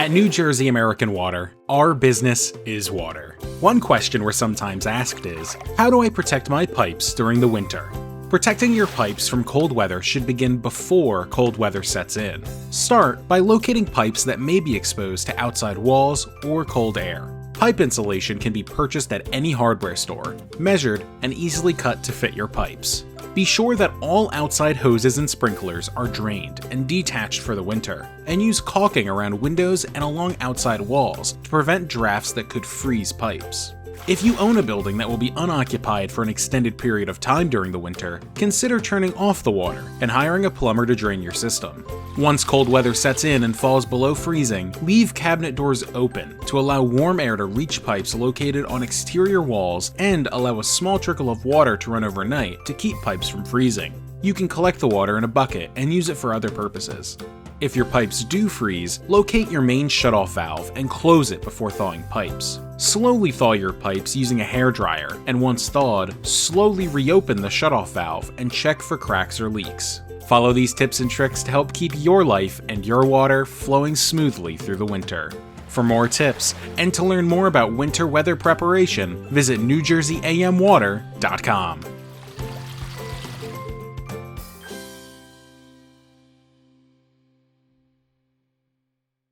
At New Jersey American Water, our business is water. One question we're sometimes asked is, how do I protect my pipes during the winter? Protecting your pipes from cold weather should begin before cold weather sets in. Start by locating pipes that may be exposed to outside walls or cold air. Pipe insulation can be purchased at any hardware store, measured and easily cut to fit your pipes. Be sure that all outside hoses and sprinklers are drained and detached for the winter, and use caulking around windows and along outside walls to prevent drafts that could freeze pipes. If you own a building that will be unoccupied for an extended period of time during the winter, consider turning off the water and hiring a plumber to drain your system. Once cold weather sets in and falls below freezing, leave cabinet doors open to allow warm air to reach pipes located on exterior walls and allow a small trickle of water to run overnight to keep pipes from freezing. You can collect the water in a bucket and use it for other purposes. If your pipes do freeze, locate your main shutoff valve and close it before thawing pipes. Slowly thaw your pipes using a hairdryer, and once thawed, slowly reopen the shutoff valve and check for cracks or leaks. Follow these tips and tricks to help keep your life and your water flowing smoothly through the winter. For more tips and to learn more about winter weather preparation, visit NewJerseyAMWater.com.